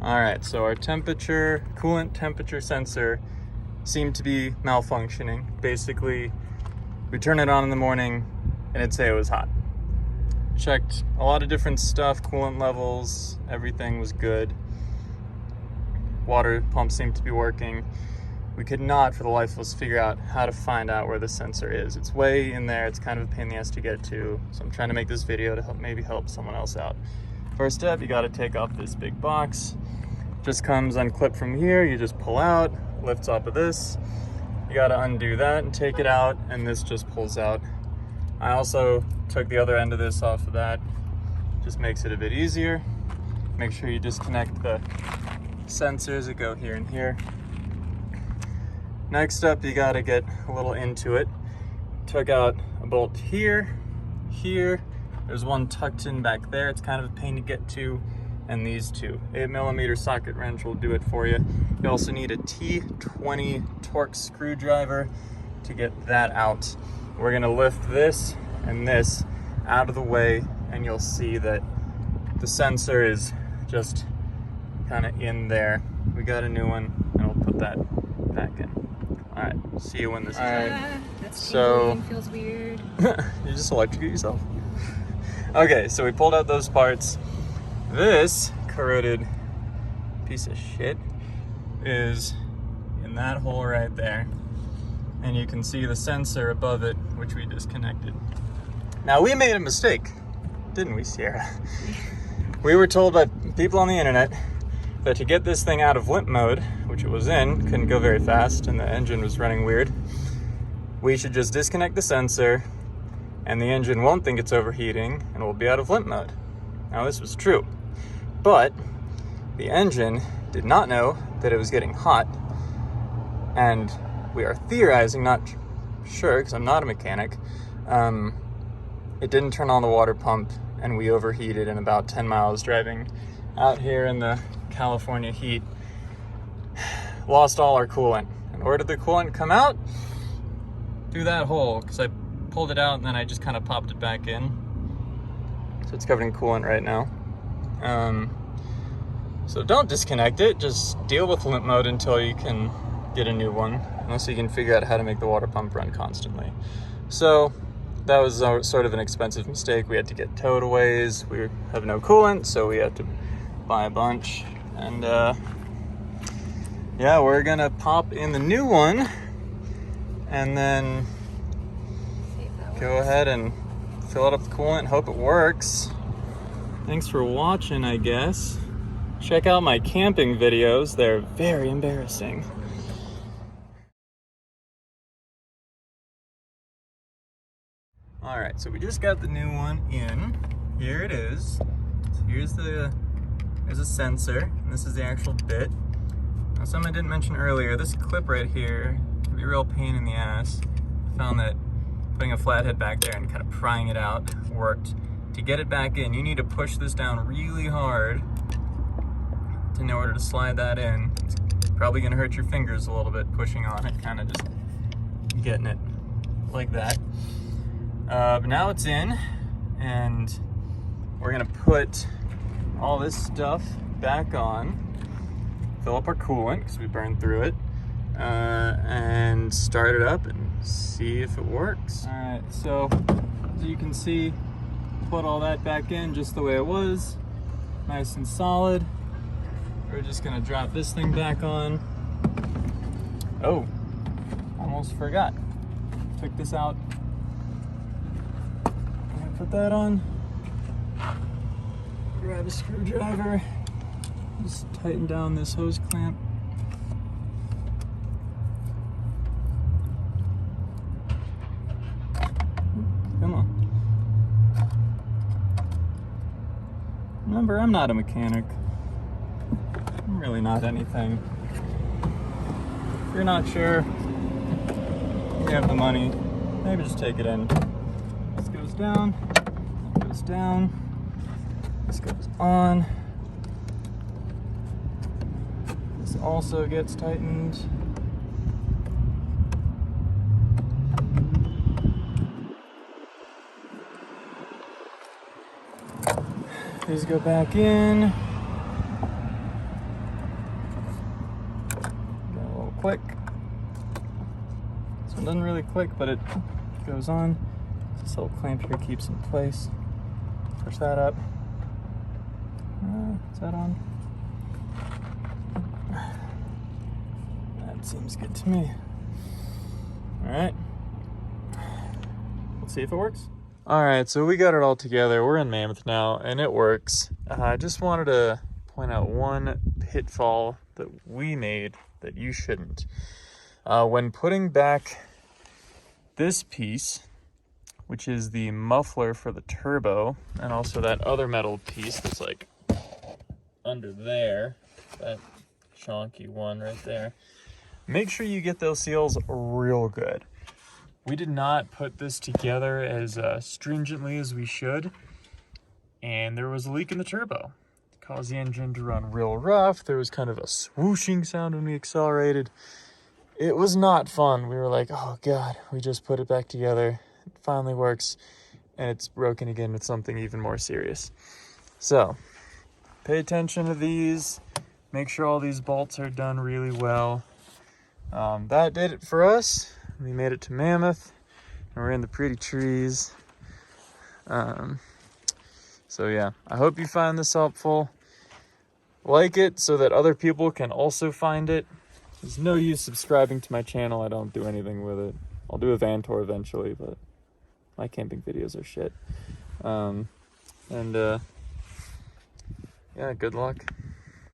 All right, so our coolant temperature sensor seemed to be malfunctioning. Basically, we turn it on in the morning and it'd say it was hot. Checked a lot of different stuff, coolant levels, everything was good. Water pump seemed to be working. We could not, for the life of us, figure out how to find out where the sensor is. It's way in there. It's kind of a pain in the ass to get to. So I'm trying to make this video to maybe help someone else out. First step, you got to take off this big box. Just comes unclipped from here. You just pull out, lifts off of this. You got to undo that and take it out, and this just pulls out. I also took the other end of this off of that. Just makes it a bit easier. Make sure you disconnect the sensors that go here and here. Next up, you got to get a little into it. Took out a bolt here, here. There's one tucked in back there. It's kind of a pain to get to. And these two. 8mm socket wrench will do it for you. You also need a T20 Torx screwdriver to get that out. We're gonna lift this and this out of the way, and you'll see that the sensor is just kind of in there. We got a new one, and we'll put that back in. All right, see you when this is in. That's so feels weird. You just electrocute yourself. Okay, so we pulled out those parts. This corroded piece of shit is in that hole right there. And you can see the sensor above it, which we disconnected. Now, we made a mistake, didn't we, Sierra? We were told by people on the internet that to get this thing out of limp mode, which it was in, couldn't go very fast, and the engine was running weird, we should just disconnect the sensor, and the engine won't think it's overheating, and we'll be out of limp mode. Now, this was true, but the engine did not know that it was getting hot, and we are theorizing, not sure, because I'm not a mechanic, it didn't turn on the water pump, and we overheated in about 10 miles driving out here in the California heat. Lost all our coolant. And where did the coolant come out? Through that hole, because I pulled it out and then I just kind of popped it back in. So it's covered in coolant right now. So don't disconnect it, just deal with limp mode until you can get a new one, unless you can figure out how to make the water pump run constantly. So that was sort of an expensive mistake. We had to get towaways. We have no coolant, so we had to buy a bunch. And yeah, we're gonna pop in the new one and then go ahead and fill it up with coolant and hope it works. Thanks for watching, I guess. Check out my camping videos. They're very embarrassing. All right, so we just got the new one in. Here it is. So here's a sensor, and this is the actual bit. Now, something I didn't mention earlier, this clip right here can be a real pain in the ass. I found that putting a flathead back there and kind of prying it out worked. To get it back in, you need to push this down really hard in order to slide that in. It's probably gonna hurt your fingers a little bit pushing on it, kind of just getting it like that. But now it's in, and we're gonna put all this stuff back on, fill up our coolant because we burned through it, and start it up and see if it works. All right, so as you can see, put all that back in just the way it was, nice and solid. We're just gonna drop this thing back on. Oh, almost forgot. Took this out. I'm gonna put that on. Grab a screwdriver. Just tighten down this hose clamp. Come on. Remember, I'm not a mechanic. I'm really not anything. If you're not sure, you have the money, maybe just take it in. This goes down, that goes down, this goes on. This also gets tightened. These go back in. click. This one doesn't really click, but it goes on. This little clamp here keeps in place. Push that up. Is that on? That seems good to me. All right. Let's see if it works. All right, so we got it all together. We're in Mammoth now, and it works. I just wanted to point out one pitfall that we made that you shouldn't. When putting back this piece, which is the muffler for the turbo, and also that other metal piece that's like under there, that chonky one right there, make sure you get those seals real good. We did not put this together as stringently as we should, and there was a leak in the turbo. It caused the engine to run real rough. There was kind of a swooshing sound when we accelerated. It was not fun. We were like, oh God, we just put it back together. It finally works, and it's broken again with something even more serious. So, pay attention to these. Make sure all these bolts are done really well. That did it for us. We made it to Mammoth, and we're in the pretty trees. So yeah, I hope you find this helpful. Like it so that other people can also find it. There's no use subscribing to my channel. I don't do anything with it. I'll do a van tour eventually, but my camping videos are shit. Yeah, good luck.